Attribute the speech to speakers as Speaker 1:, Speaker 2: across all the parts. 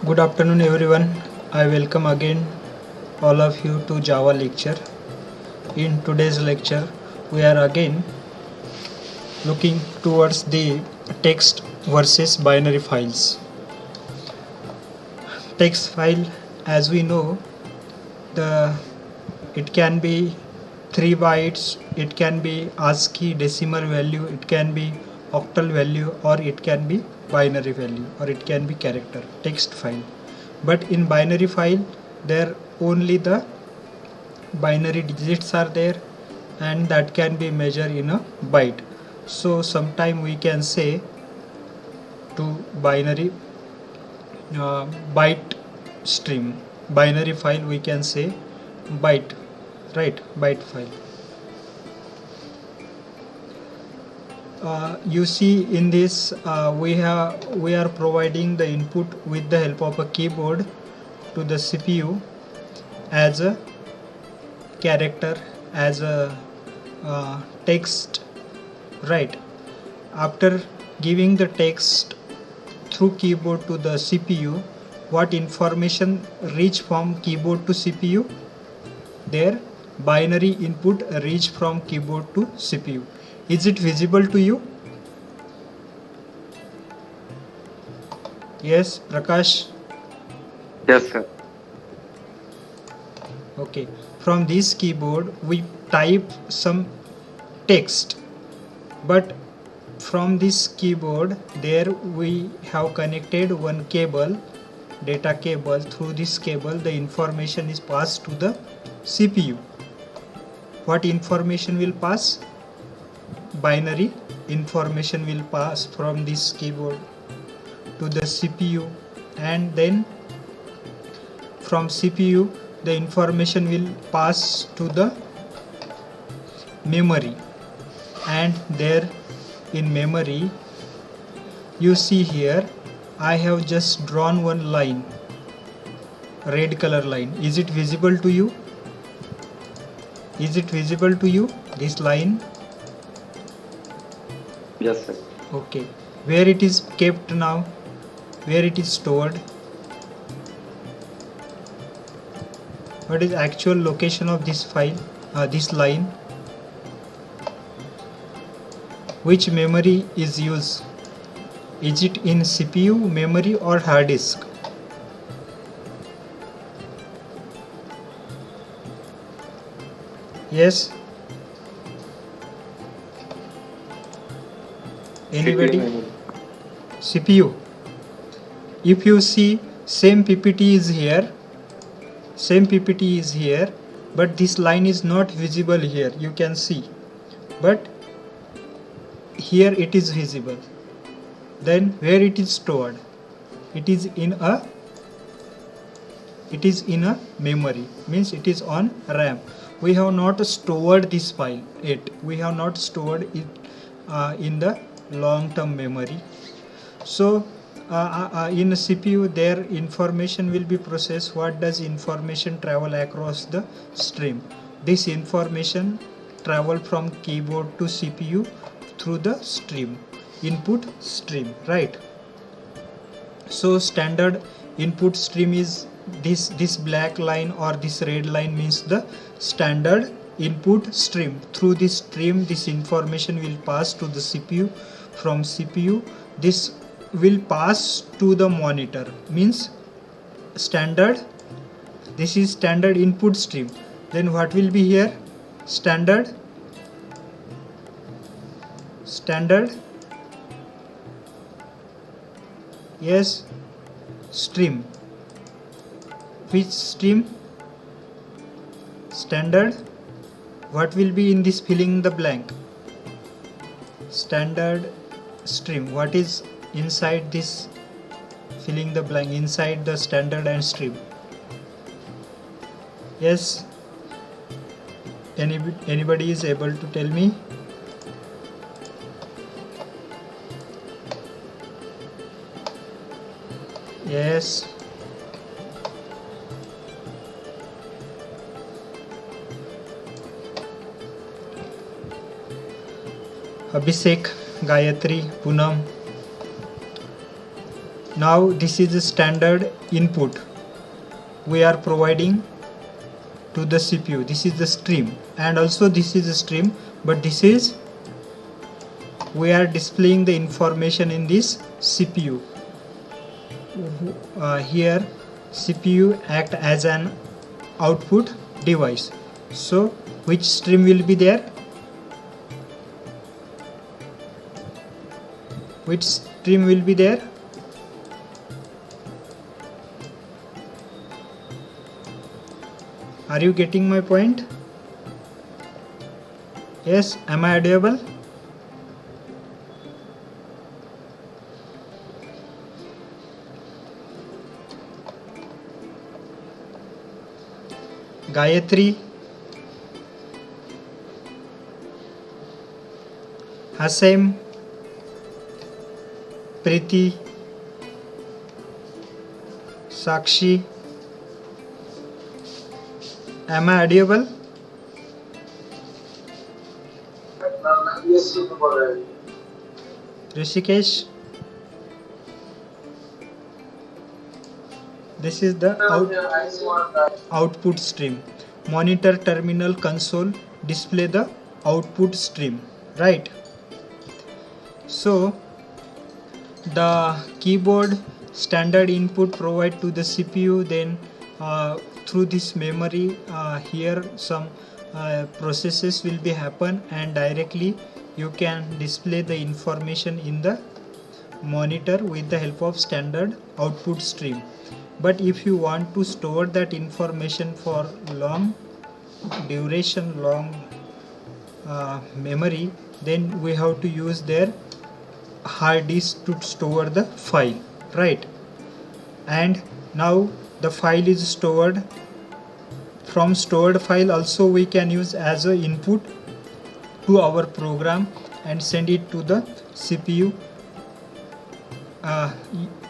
Speaker 1: Good afternoon everyone. I welcome again all of you to Java lecture. In today's lecture, we are again looking towards the text versus binary files. Text file, as we know, it can be 3 bytes, it can be ASCII decimal value, it can be octal value, or it can be binary value, or it can be character text file. But in binary file, there only the binary digits are there, and that can be measured in a byte. So sometime we can say to binary byte stream, binary file we can say byte, right? Byte file. You see in this we are providing the input with the help of a keyboard to the CPU as a character, as a text, right? After giving the text through keyboard to the CPU, what information reach from keyboard to CPU? Their binary input reach from keyboard to CPU. Is it visible to you? Yes, Prakash?
Speaker 2: Yes, sir.
Speaker 1: Okay. From this keyboard we type some text, but from this keyboard there we have connected one cable, data cable. Through this cable the information is passed to the CPU. What information will pass? Binary information will pass from this keyboard to the CPU, and then from CPU the information will pass to the memory, and there in memory you see here I have just drawn one line, red color line. Is it visible to you? Is it visible to you, this line?
Speaker 2: Yes, sir.
Speaker 1: Okay. Where it is kept now? Where it is stored? What is actual location of this file, this line? Which memory is used? Is it in CPU memory or hard disk? Yes? Anybody? CPU. If you see, same PPT is here, but this line is not visible here, you can see, but here it is visible. Then where it is stored? It is in a memory, means it is on RAM. We have not stored this file yet. We have not stored it in the long-term memory. So in CPU their information will be processed. What does information travel across the stream? This information travel from keyboard to CPU through the stream, input stream, right? So standard input stream is this black line, or this red line means the standard input stream. Through this stream this information will pass to the CPU. From CPU this will pass to the monitor, means standard, this is standard input stream. Then what will be here? Standard yes, stream. Which stream? Standard. What will be in this filling the blank? Standard stream. What is inside this filling the blank, inside the standard and stream? Yes? Anybody is able to tell me? Yes. Abhishek, Gayatri, Poonam. Now this is the standard input we are providing to the CPU. This is the stream, and also this is a stream, but this is we are displaying the information in this CPU. Here CPU act as an output device. So which stream will be there? Which stream will be there? Are you getting my point? Yes, am I audible? Gayatri, Hasem, Preeti, Sakshi, am I audible?
Speaker 3: Yes,
Speaker 1: Rishikesh, this is the output stream. Monitor, terminal, console display the output stream, right? So the keyboard standard input provide to the CPU, then through this memory here some processes will be happen, and directly you can display the information in the monitor with the help of standard output stream. But if you want to store that information for long duration, long memory, then we have to use their hard disk to store the file, right? And now the file is stored. From stored file also we can use as a input to our program and send it to the CPU.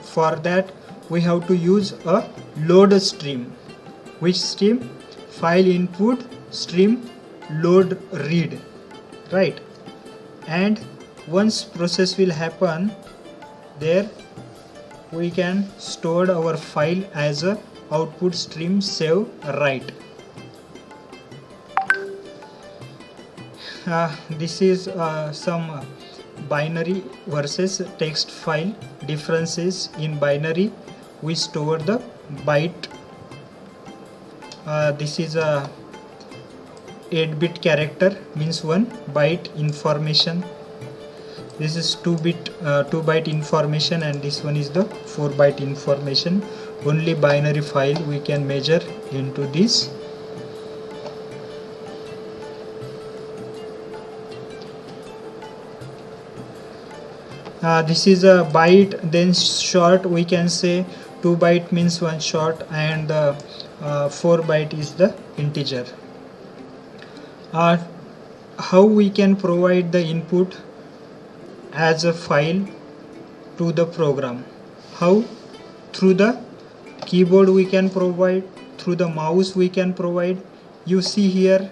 Speaker 1: For that we have to use a load stream. Which stream? File input stream load read, right? And once process will happen, there we can store our file as a output stream save write. This is some binary versus text file differences. In binary we store the byte. This is a 8-bit character, means 1 byte information. This is 2-byte information, and this one is the 4-byte information. Only binary file we can measure into this. This is a byte, then short we can say 2-byte means 1 short, and 4-byte is the integer. How we can provide the input as a file to the program? How? Through the keyboard we can provide, through the mouse we can provide. You see here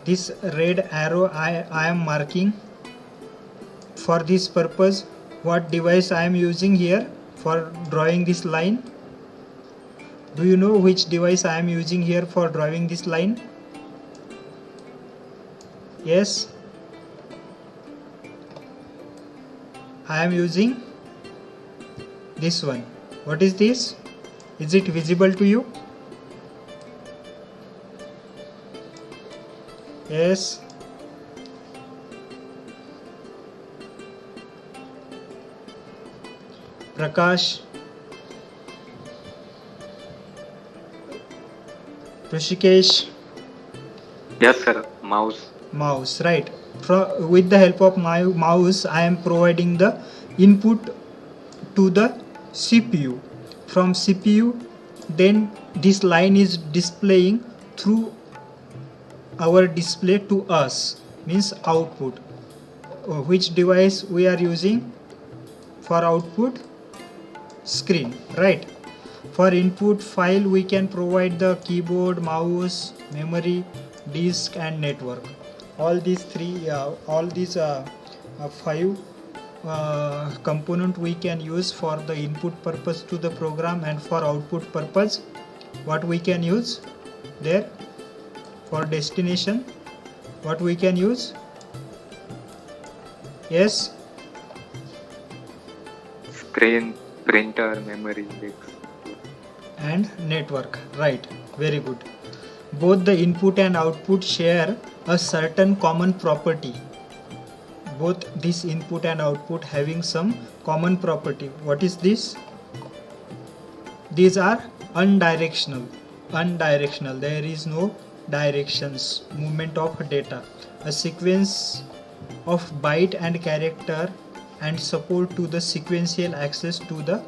Speaker 1: this red arrow I am marking. For this purpose, what device I am using here for drawing this line? Do you know which device I am using here for drawing this line? Yes, I am using this one. What is this? Is it visible to you? Yes. Prakash, Rishikesh.
Speaker 2: Yes, sir. Mouse,
Speaker 1: right? With the help of my mouse I am providing the input to the CPU. From CPU, then this line is displaying through our display to us, means output. Which device we are using for output? Screen, right? For input file we can provide the keyboard, mouse, memory, disk and network. All these 5 component we can use for the input purpose to the program, and for output purpose what we can use there. For destination what we can use? Yes,
Speaker 2: Screen, printer, memory, disk.
Speaker 1: and network, right? Very good. Both the input and output share a certain common property. Both this input and output having some common property. What is this? These are unidirectional. Unidirectional, there is no directions, movement of data. A sequence of byte and character and support to the sequential access to the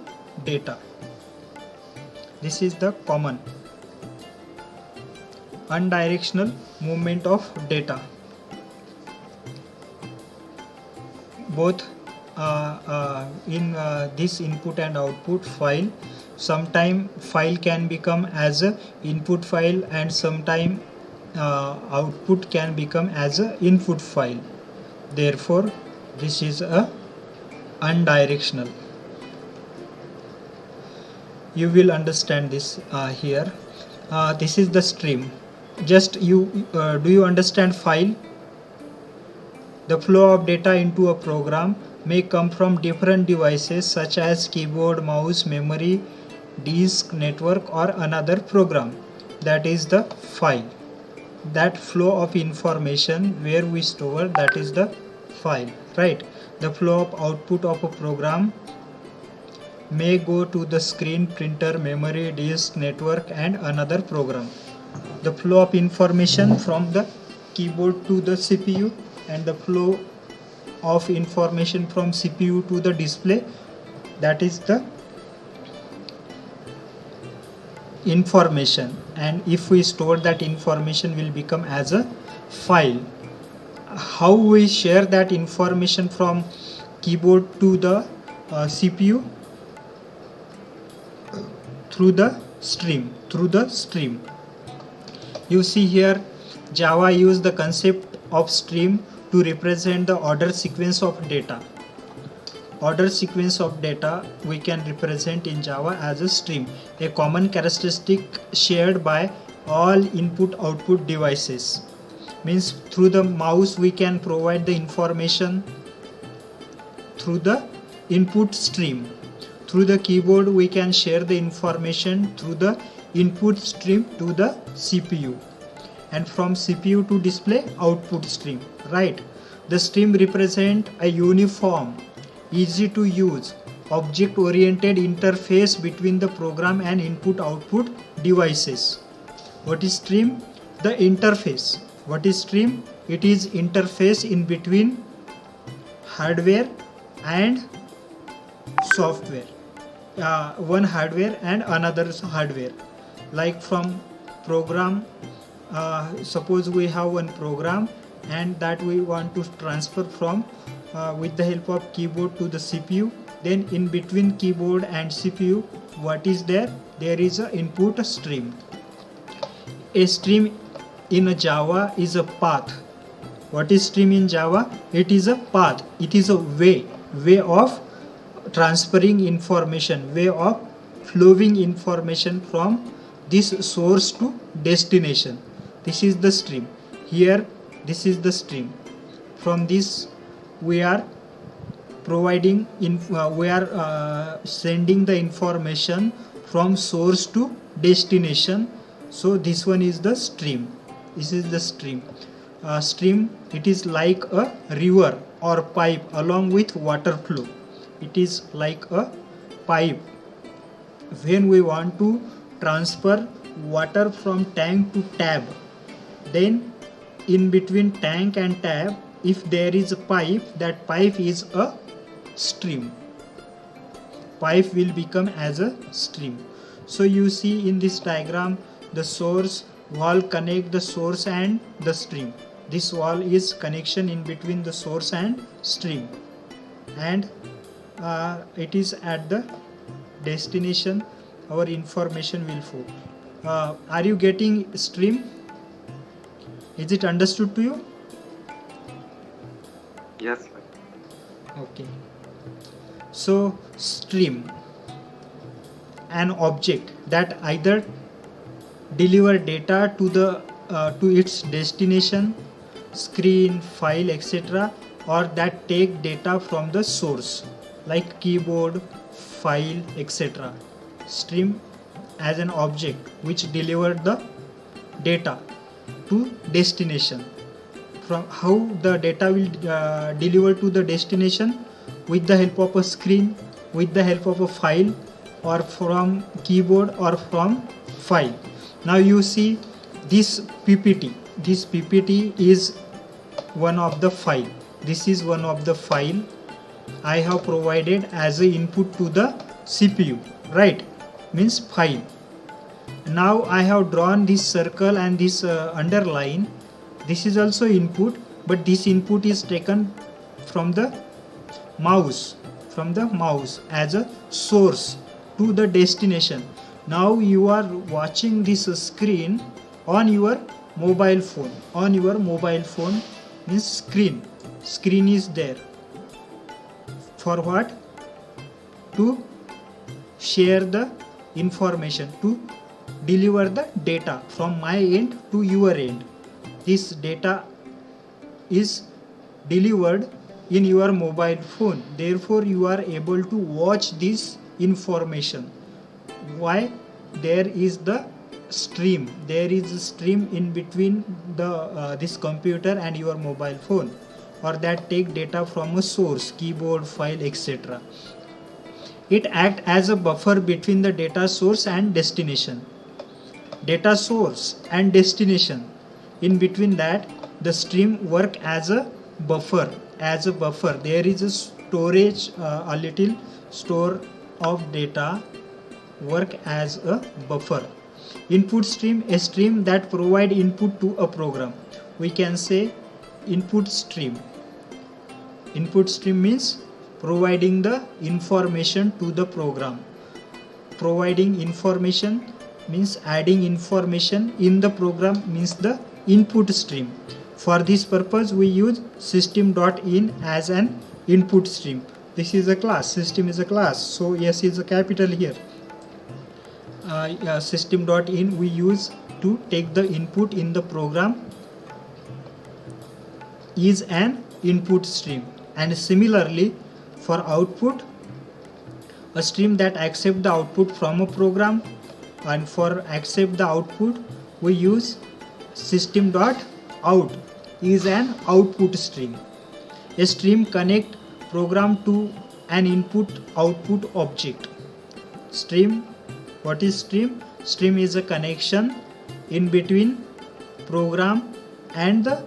Speaker 1: data. This is the common unidirectional movement of data. Both in this input and output file, sometime file can become as a input file, and sometime output can become as a input file. Therefore this is a unidirectional. You will understand this here. This is the stream. Just you do you understand file? The flow of data into a program may come from different devices such as keyboard, mouse, memory, disk, network, or another program. That is the file. That flow of information where we store, that is the file, right? The flow of output of a program may go to the screen, printer, memory, disk, network, and another program. The flow of information from the keyboard to the CPU, and the flow of information from CPU to the display, that is the information. And if we store that information, will become as a file. How we share that information from keyboard to the CPU? Through the stream. You see here, Java use the concept of stream to represent the order sequence of data. Order sequence of data we can represent in Java as a stream, a common characteristic shared by all input-output devices. Means through the mouse we can provide the information through the input stream. Through the keyboard we can share the information through the input stream to the CPU, and from CPU to display, output stream, right? The stream represent a uniform, easy to use, object oriented interface between the program and input output devices. What is stream? The interface. What is stream? It is interface in between hardware and software. One hardware and another hardware. Like from program, suppose we have one program and that we want to transfer from with the help of keyboard to the CPU. Then in between keyboard and CPU, what is there? There is a input stream. A stream in a Java is a path. What is stream in Java? It is a path. It is a way of transferring information, way of flowing information from this source to destination. This is the stream. Here this is the stream. From this we are providing sending the information from source to destination. So this one is the stream. This is the stream. Stream, it is like a river or pipe along with water flow. It is like a pipe. When we want to transfer water from tank to tap, then in between tank and tap, if there is a pipe, that pipe is a stream. Pipe will become as a stream. So you see in this diagram, the source wall connect the source and the stream. This wall is connection in between the source and stream, and it is at the destination our information will flow. Are you getting stream? Is it understood to you?
Speaker 2: Yes, sir.
Speaker 1: Okay. So stream, an object that either deliver data to its destination, screen, file, etc., or that take data from the source like keyboard, file, etc. Stream as an object which deliver the data to destination. From how the data will deliver to the destination, with the help of a screen, with the help of a file, or from keyboard or from file. Now you see this PPT. This PPT is one of the file. This is one of the file I have provided as a input to the CPU, right? Means file. Now I have drawn this circle and this underline. This is also input, but this input is taken from the mouse as a source to the destination. Now you are watching this screen on your mobile phone. Means screen is there. For what? To share the information, to deliver the data from my end to your end. This data is delivered in your mobile phone, therefore you are able to watch this information. Why? There is a stream in between the this computer and your mobile phone, or that take data from a source, keyboard, file, etc. It act as a buffer between the data source and destination. Data source and destination, in between that the stream work as a buffer. There is a storage, a little store of data work as a buffer. Input stream, a stream that provide input to a program. We can say input stream means providing the information to the program. Providing information means adding information in the program, means the input stream. For this purpose we use system.in as an input stream. This is a class, system is a class, so S is a capital here. System.in we use to take the input in the program is an input stream. And similarly for output, a stream that accept the output from a program, and for accept the output we use system.out is an output stream. A stream connect program to an input output object. Stream, what is stream? Stream is a connection in between program and the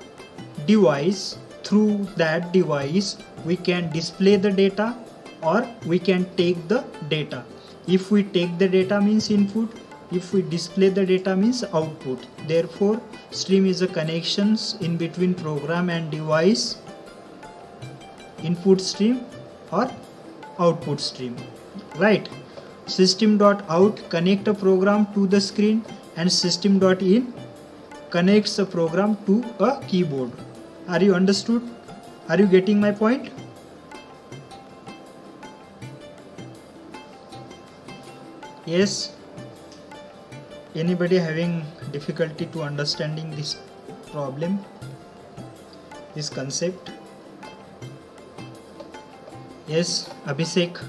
Speaker 1: device. Through that device we can display the data or we can take the data. If we take the data means input, if we display the data means output. Therefore stream is a connections in between program and device, input stream or output stream, right? System.out connect a program to the screen, and system.in connects a program to a keyboard. Are you understood? Are you getting my point? Yes? Anybody having difficulty to understanding this problem, this concept? Yes, Abhishek.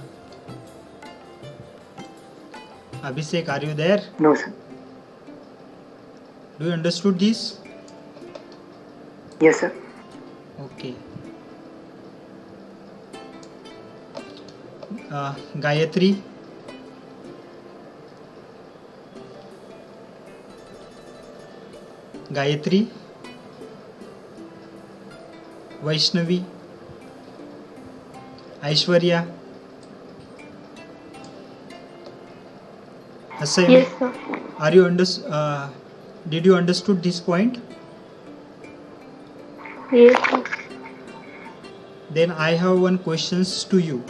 Speaker 1: Abhishek, are you there?
Speaker 2: No, sir.
Speaker 1: Do you understood this?
Speaker 2: Yes, sir.
Speaker 1: Okay. Gayatri. Gayatri. Vaishnavi. Aishwarya. Asai.
Speaker 4: Yes, sir.
Speaker 1: Are you did you understood this point?
Speaker 4: Yes, sir.
Speaker 1: Then I have one questions to you.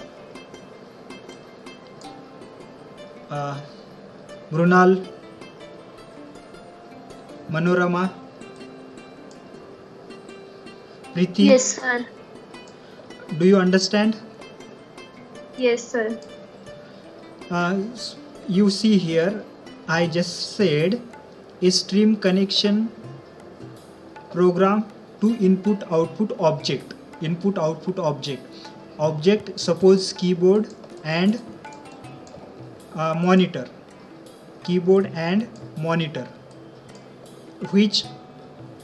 Speaker 1: Brunal, Manorama, Preeti.
Speaker 4: Yes, sir.
Speaker 1: Do you understand?
Speaker 4: Yes, sir.
Speaker 1: You see here, I just said a stream connection program to input output object, suppose keyboard and monitor, keyboard and monitor, which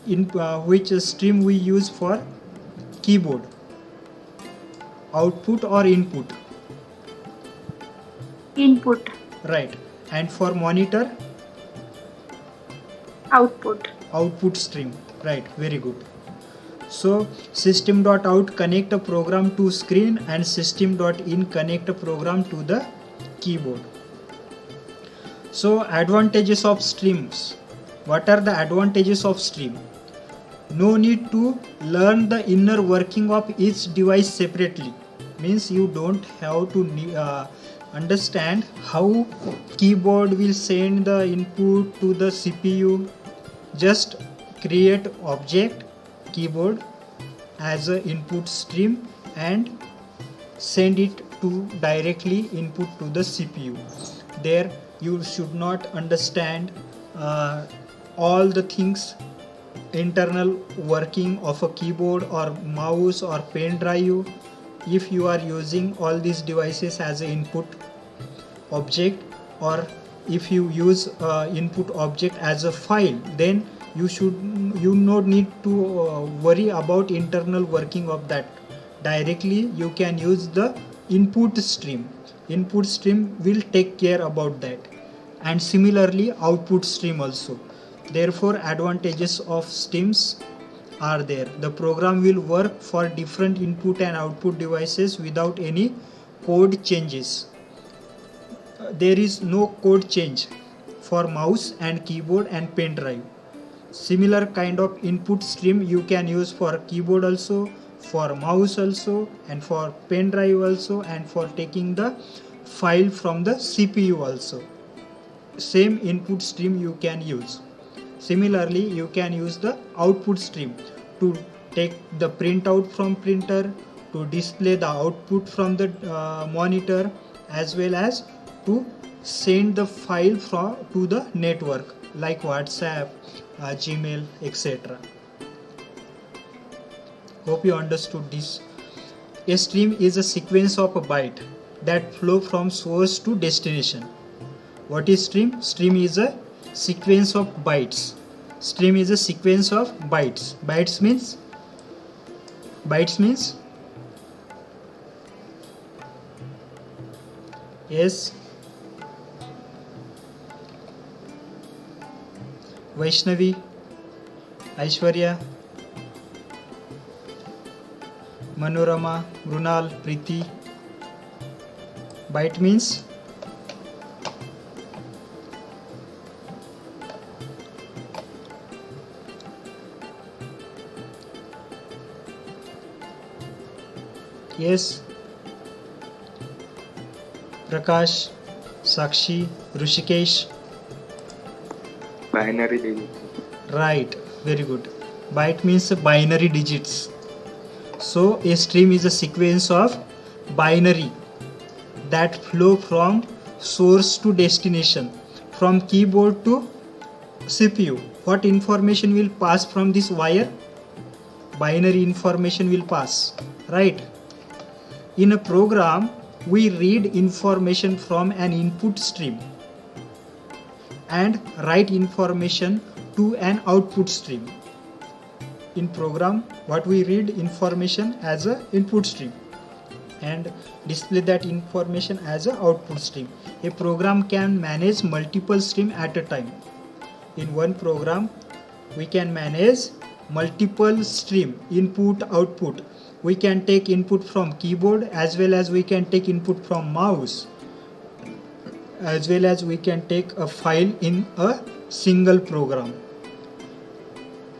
Speaker 1: which stream we use for keyboard, output or input,
Speaker 4: Input,
Speaker 1: right? And for monitor,
Speaker 4: output.
Speaker 1: output stream, right? Very good. So system.out connect a program to screen and system.in connect a program to the keyboard. So advantages of streams. What are the advantages of stream? No need to learn the inner working of each device separately. Means you don't have to understand how keyboard will send the input to the CPU. Just create object keyboard as a input stream and send it to directly input to the CPU. There you should not understand all the things, internal working of a keyboard or mouse or pen drive. If you are using all these devices as an input object, or if you use input object as a file, then you not need to worry about internal working of that. Directly you can use the input stream will take care about that, and similarly output stream also. Therefore advantages of streams are there. The program will work for different input and output devices without any code changes. There is no code change for mouse and keyboard and pen drive. Similar kind of input stream you can use for keyboard also, for mouse also, and for pen drive also, and for taking the file from the CPU also. Same input stream you can use. Similarly you can use the output stream to take the printout from printer, to display the output from the monitor, as well as to send the file to the network like WhatsApp, Gmail, etc. Hope you understood this. A stream is a sequence of a byte that flow from source to destination. What is stream? Stream is a sequence of bytes. Stream is a sequence of bytes. Bytes means yes. Vaishnavi, Aishwarya, Manorama, Brunal, Preeti. Byte means yes. Prakash, Sakshi, Rushikesh.
Speaker 5: Binary digit.
Speaker 1: Right, very good. Byte means binary digits. So a stream is a sequence of binary that flow from source to destination, from keyboard to CPU. What information will pass from this wire? Binary information will pass, right? In a program, we read information from an input stream and write information to an output stream. In program, what we read information as a input stream and display that information as a output stream. A program can manage multiple streams at a time. In one program, we can manage multiple stream, input, output. We can take input from keyboard, as well as we can take input from mouse, as well as we can take a file in a single program.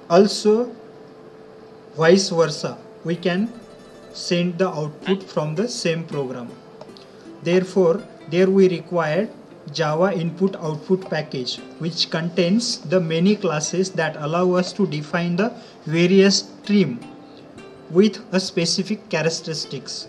Speaker 1: Also, vice versa, we can send the output from the same program. Therefore, there we require Java input output package, which contains the many classes that allow us to define the various stream with a specific characteristics.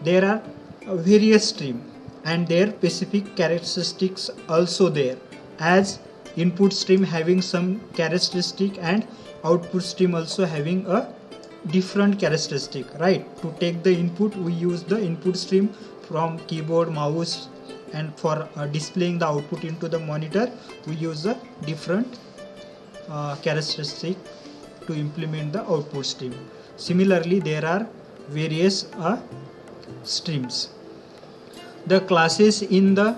Speaker 1: There are various stream and their specific characteristics also there, as input stream having some characteristic and output stream also having a different characteristic, right? To take the input, we use the input stream from keyboard, mouse, and for displaying the output into the monitor, we use a different characteristic to implement the output stream. Similarly, there are various streams. The classes in the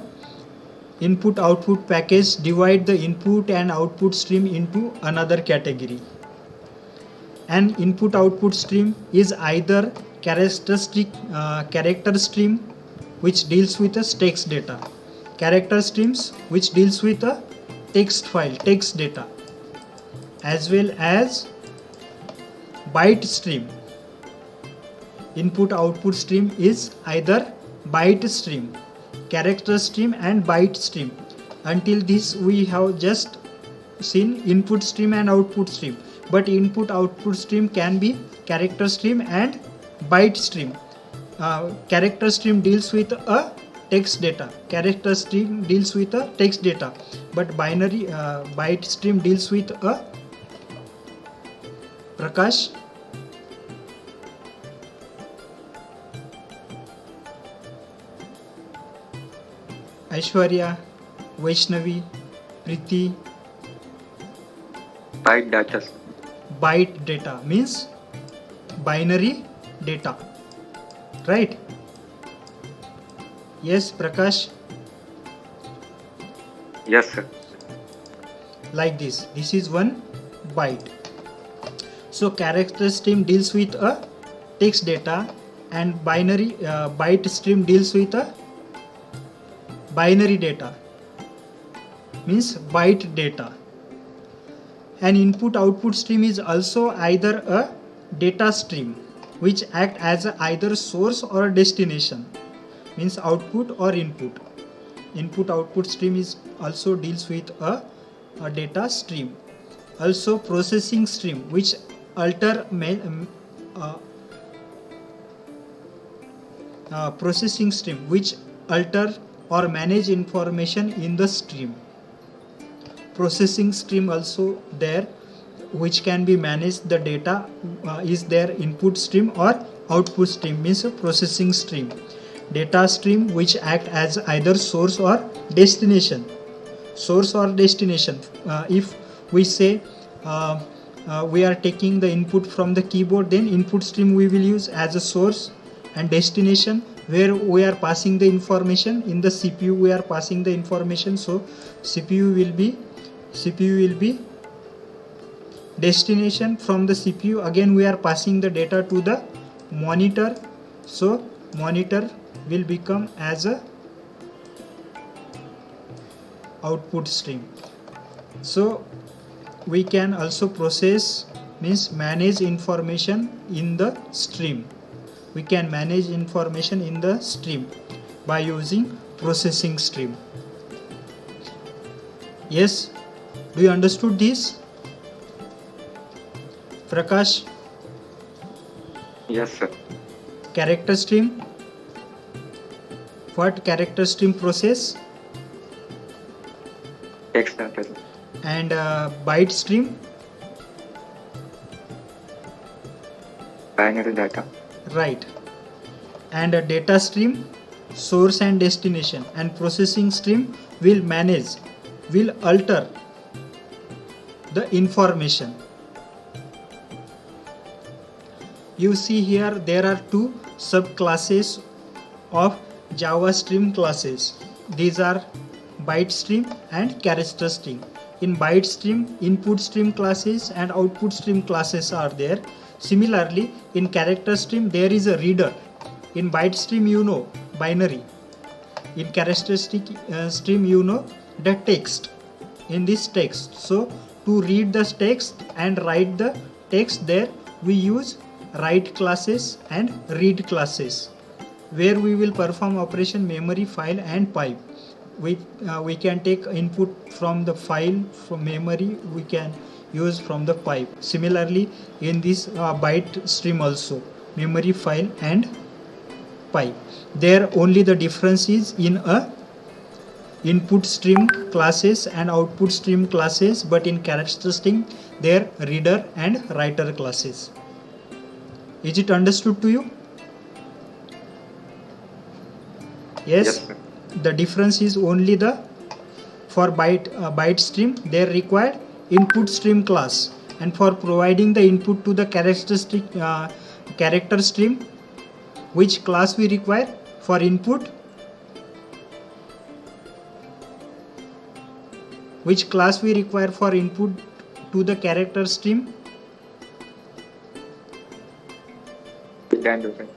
Speaker 1: input output package divide the input and output stream into another category. An input output stream is either character stream, which deals with a text data, character streams which deals with a text file, text data, as well as byte stream. Input output stream is either byte stream, character stream and byte stream. Until this we have just seen input stream and output stream, but input output stream can be character stream and byte stream. Character stream deals with a text data, character stream deals with a text data, but binary byte stream deals with a Prakash. Aishwarya, Vaishnavi, Priti.
Speaker 2: Byte data.
Speaker 1: Byte data means binary data, right? Yes, Prakash.
Speaker 2: Yes, sir.
Speaker 1: Like this. This is one byte. So character stream deals with a text data and binary byte stream deals with a binary data, means byte data. An input output stream is also either a data stream which act as either source or destination, means output or input. Input output stream is also deals with a data stream. Also processing stream which processing stream which alter or manage information in the stream. Processing stream also there, which can be managed the data is their input stream or output stream, means a processing stream. Data stream which act as either source or destination. Source or destination. If we say we are taking the input from the keyboard, then input stream we will use as a source, and destination where we are passing the information. In the CPU we are passing the information, so CPU will be destination. From the CPU again we are passing the data to the monitor, so monitor will become as a output stream. So we can also process, means manage information in the stream. We can manage information in the stream by using processing stream. Yes, do you understood this? Prakash?
Speaker 2: Yes, sir.
Speaker 1: Character stream. What character stream process?
Speaker 2: Text data.
Speaker 1: And byte stream?
Speaker 2: Binary data.
Speaker 1: Right. And a data stream, source and destination. And processing stream will alter the information. You see here there are two subclasses of Java stream classes. These are byte stream and character stream. In byte stream, input stream classes and output stream classes are there. Similarly, in character stream there is a reader. In byte stream you know binary. In character stream you know the text. In this text, so to read the text and write the text, there we use write classes and read classes, where we will perform operation memory, file and pipe. We can take input from the file, from memory we can use from the pipe. Similarly, in this byte stream also memory, file and pi. There only the difference is in a input stream classes and output stream classes, but in characteristic their reader and writer classes. Is it understood to you? Yes.
Speaker 2: Yes, sir.
Speaker 1: The difference is only the for byte stream they required input stream class, and for providing the input to the characteristic character stream, which class we require for input? Which class we require for input to the character stream?
Speaker 2: Read and write.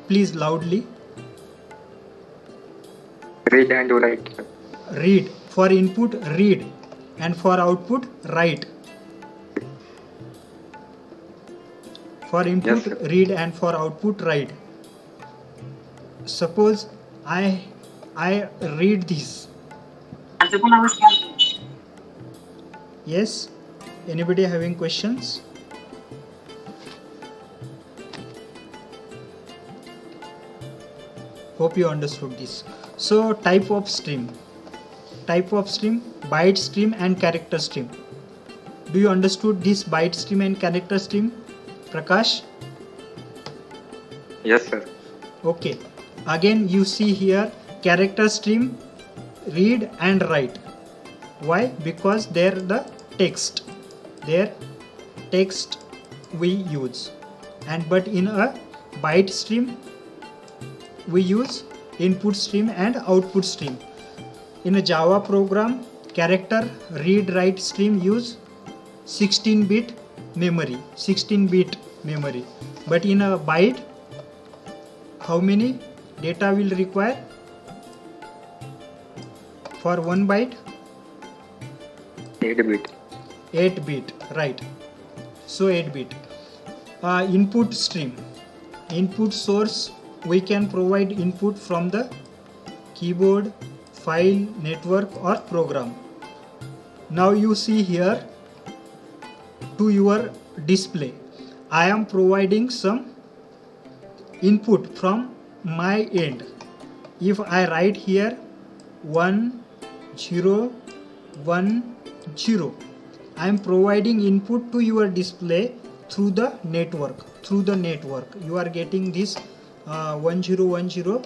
Speaker 1: Please loudly.
Speaker 2: Read and write, sir.
Speaker 1: Read. For input read, and for output write. For input
Speaker 2: sir.
Speaker 1: read and for output write. Suppose I read this. Yes. Anybody having questions? Hope you understood this. So type of stream, byte stream and character stream. Do you understood this byte stream and character stream, Prakash?
Speaker 2: Yes, sir.
Speaker 1: Okay. Again you see here character stream, read and write. Why? Because they're the text. Their text we use. And but in a byte stream we use input stream and output stream. In a Java program, character read write stream use 16-bit memory. But in a byte, how many data will require for 1 byte?
Speaker 2: 8-bit.
Speaker 1: 8-bit, right. So 8-bit. Input stream, input source, we can provide input from the keyboard, file, network or program. Now you see here to your display, I am providing some input from my end. If I write here 1 0 1 0, I am providing input to your display through the network. You are getting this 1010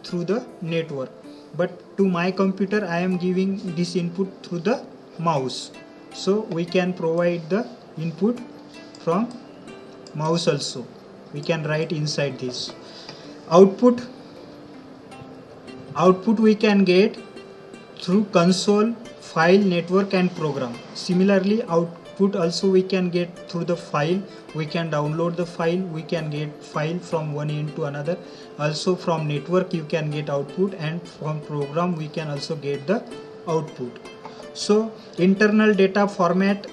Speaker 1: through the network, but to my computer I am giving this input through the mouse. So we can provide the input from mouse also. We can write inside this. Output we can get through console, file, network and program. Similarly, output also we can get through the file. We can download the file, we can get file from one end to another. Also from network you can get output, and from program we can also get the output. So internal data format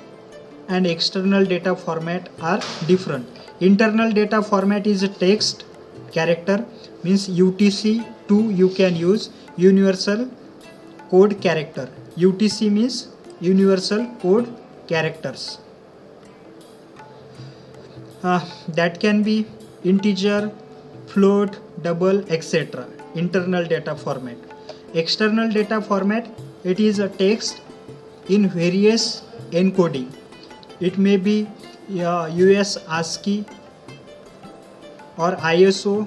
Speaker 1: and external data format are different. Internal data format is a text, character, means UTC-2 you can use, universal code character. UTC means universal code characters. That can be integer, float, double, etc. Internal data format. External data format, it is a text in various encoding. It may be US ASCII or ISO,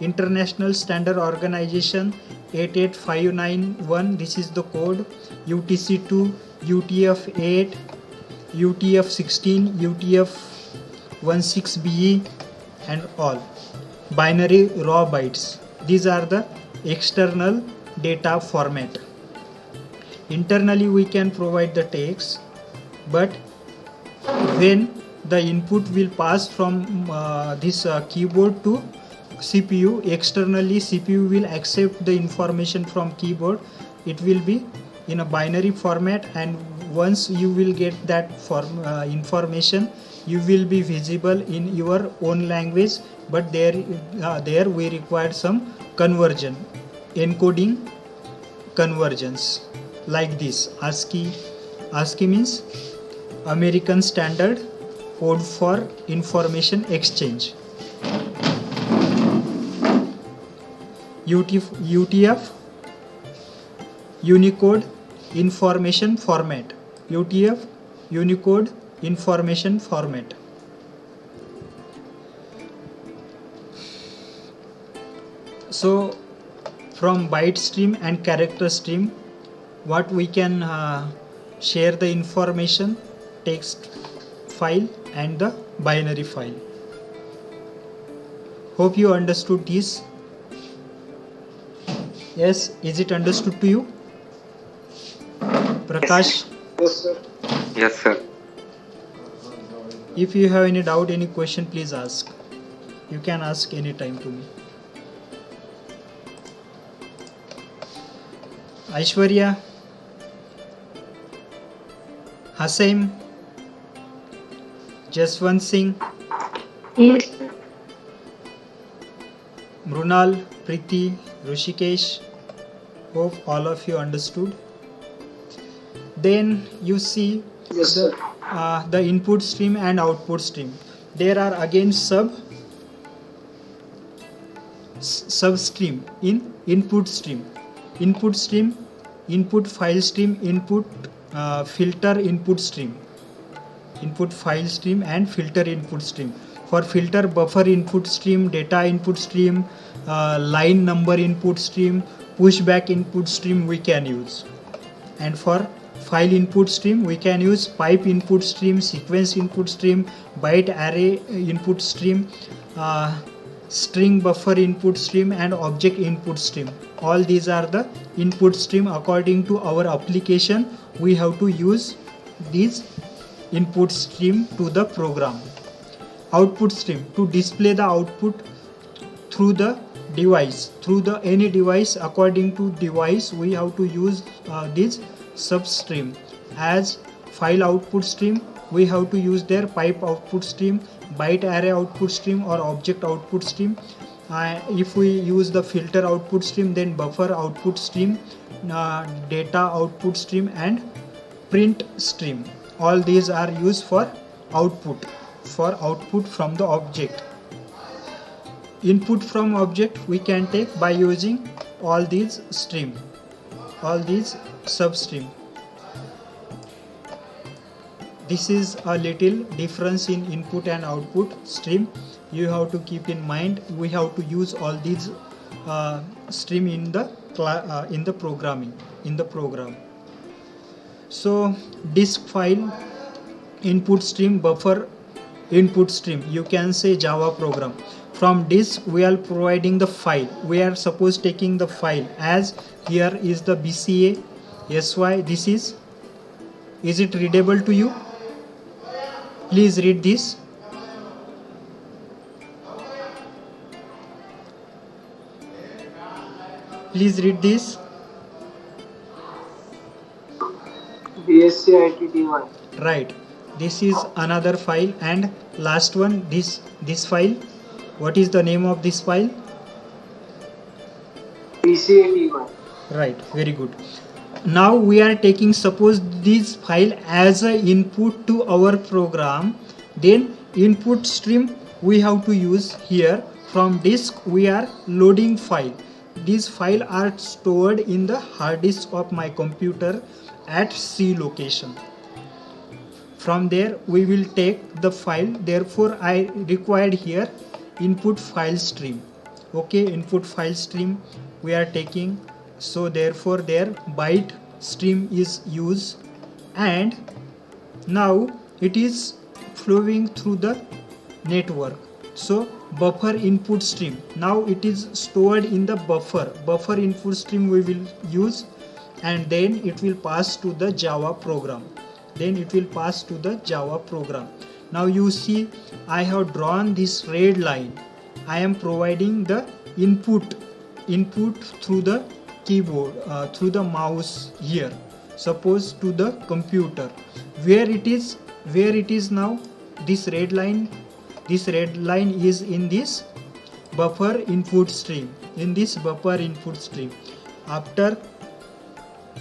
Speaker 1: International Standard Organization 88591. This is the code. UTC-2, UTF-8, UTF-16, UTF-16BE and all. Binary raw bytes. These are the external data format. Internally we can provide the text, but when the input will pass from this keyboard to CPU, externally CPU will accept the information from keyboard. It will be in a binary format, and once you will get that information, you will be visible in your own language, but there we require some conversion, encoding conversions like this. ASCII means American Standard Code for Information Exchange. UTF Unicode Information Format. UTF Unicode Information Format. So from byte stream and character stream, what we can share the information, text file and the binary file. Hope you understood this. Yes, is it understood to you? Prakash,
Speaker 3: Yes, sir.
Speaker 2: Yes, sir.
Speaker 1: if you have any doubt, any question, please ask. You can ask anytime to me. Aishwarya, Hasim, Jaswant Singh,
Speaker 4: Yes, sir.
Speaker 1: Mrunal, Preeti, Rushikesh. Hope all of you understood. Then you see
Speaker 3: Yes,
Speaker 1: the,
Speaker 3: sir.
Speaker 1: the input stream and output stream. There are again substream in input stream. Input stream, input file stream, input filter input stream. Input file stream and filter input stream. For filter, buffer input stream, data input stream, line number input stream, pushback input stream we can use. And for file input stream we can use pipe input stream, sequence input stream, byte array input stream, string buffer input stream and object input stream. All these are the input stream. According to our application, we have to use these input stream to the program. Output stream, to display the output through the device, through the any device. According to device we have to use this substream. As file output stream we have to use their pipe output stream, byte array output stream or object output stream. If we use the filter output stream, then buffer output stream, data output stream and print stream. All these are used for output from the object. Input from object we can take by using all these stream, all these substream. This is a little difference in input and output stream. You have to keep in mind. We have to use all these stream in the programming, in the program. So disk file input stream, buffer input stream, you can say Java program. From disk we are providing the file. We are suppose taking the file as here is the BCA SY. This is it readable to you? Please read this. Please read this.
Speaker 3: BSCITDY.
Speaker 1: Right. This is another file, and last one, this file. What is the name of this file?
Speaker 3: BCATY.
Speaker 1: Right. Very good. Now we are taking, suppose this file as a input to our program. Then input stream we have to use here. From disk we are loading file. These files are stored in the hard disk of my computer at C location. From there we will take the file. Therefore I required here input file stream. Okay, input file stream we are taking. So therefore their byte stream is used, and now it is flowing through the network. So buffer input stream, now it is stored in the buffer input stream we will use, and then it will pass to the Java program. Now you see I have drawn this red line. I am providing the input through the keyboard, through the mouse here, suppose to the computer. Where it is now, this red line is in this buffer input stream. After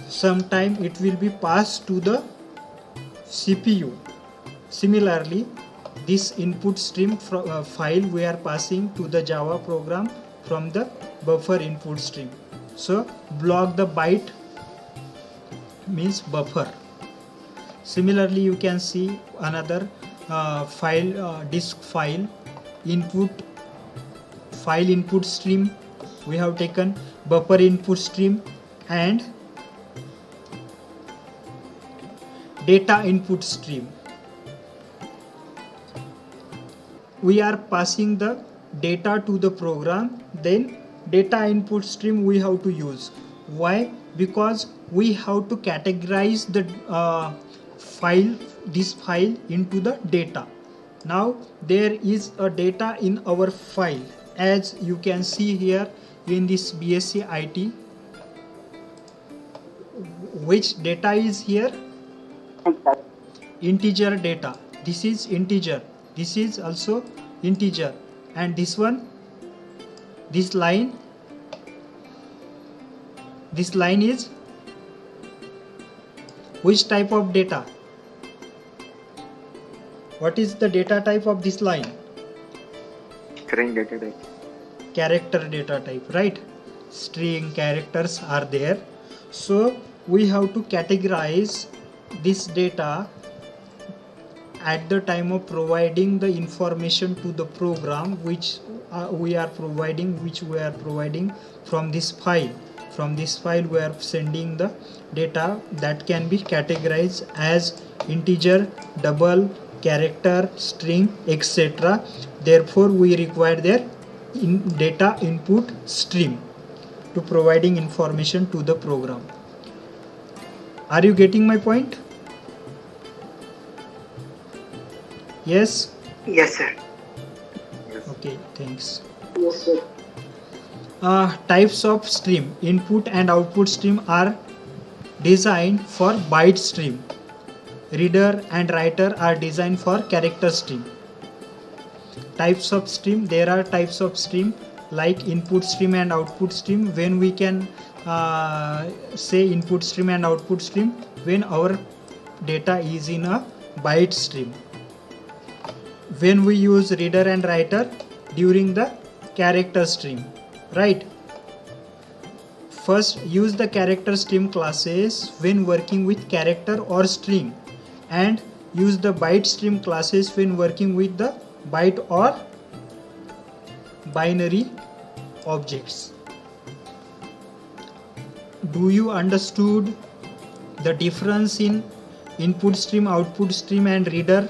Speaker 1: some time it will be passed to the CPU. Similarly, this input stream file we are passing to the Java program from the buffer input stream. So block the byte means buffer. Similarly, you can see another disk file input stream. We have taken buffer input stream and data input stream. We are passing the data to the program, then data input stream we have to use. Why? Because we have to categorize the this file into the data. Now there is a data in our file, as you can see here in this BSc IT. Which data is here? Integer data. This is integer, this is also integer, and this one, this line is which type of data? What is the data type of this line?
Speaker 2: String data type.
Speaker 1: Character data type, right? String characters are there. So we have to categorize this data at the time of providing the information to the program which we are providing from this file. From this file we are sending the data that can be categorized as integer, double, character, string, etc. Therefore we require their data input stream to providing information to the program. Are you getting my point? Yes?
Speaker 2: Yes, sir.
Speaker 1: Okay, thanks.
Speaker 3: Yes, sir.
Speaker 1: Types of stream, input and output stream are designed for byte stream. Reader and writer are designed for character stream. Types of stream, there are types of stream like input stream and output stream. When we can say input stream and output stream, when our data is in a byte stream. When we use reader and writer during the character stream, right? First, use the character stream classes when working with character or string, and use the byte stream classes when working with the byte or binary objects. Do you understood the difference in input stream, output stream and reader?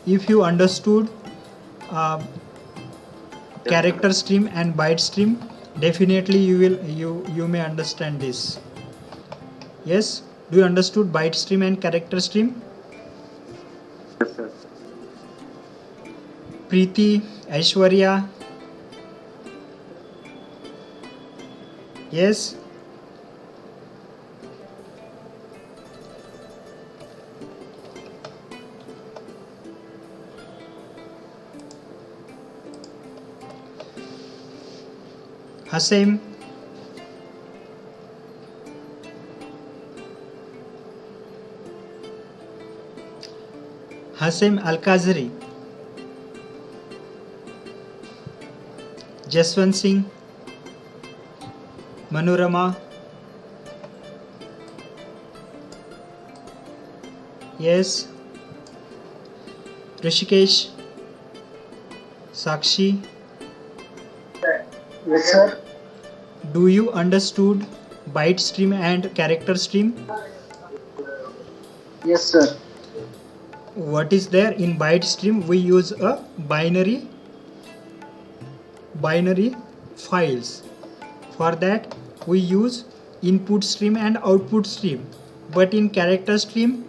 Speaker 1: If you understood character stream and byte stream, definitely you may understand this. Yes? Do you understood byte stream and character stream?
Speaker 2: Yes, sir.
Speaker 1: Preeti, Aishwarya? Yes? Hasim? Hasim Al-Kazri? Jaswant Singh? Manorama? Yes? Rishikesh? Sakshi?
Speaker 3: Yes, sir.
Speaker 1: Do you understood byte stream and character stream?
Speaker 3: Yes, sir.
Speaker 1: What is there in byte stream? We use a binary files. For that we use input stream and output stream. But in character stream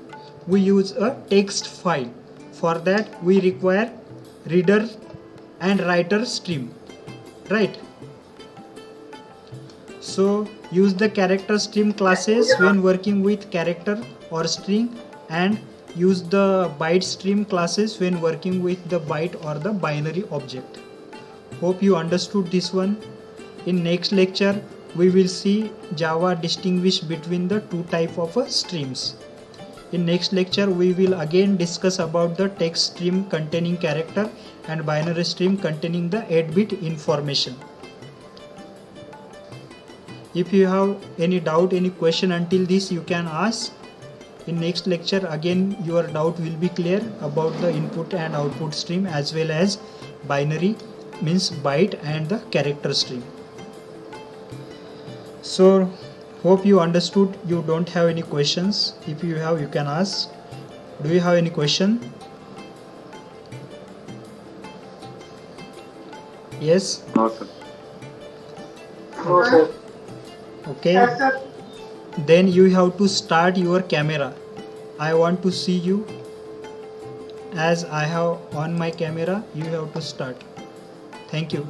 Speaker 1: we use a text file. For that we require reader and writer stream, right? So use the character stream classes when working with character or string, and use the byte stream classes when working with the byte or the binary object. Hope you understood this one. In next lecture we will see Java distinguish between the two type of streams. In next lecture we will again discuss about the text stream containing character and binary stream containing the 8-bit information. If you have any doubt, any question until this, you can ask. In next lecture again your doubt will be clear about the input and output stream as well as binary means byte and the character stream. So hope you understood. You don't have any questions. If you have, you can ask. Do you have any question? Yes?
Speaker 2: No, sir.
Speaker 3: No, sir.
Speaker 1: Okay.
Speaker 3: Yes, sir.
Speaker 1: Then you have to start your camera. I want to see you. As I have on my camera, you have to start. Thank you.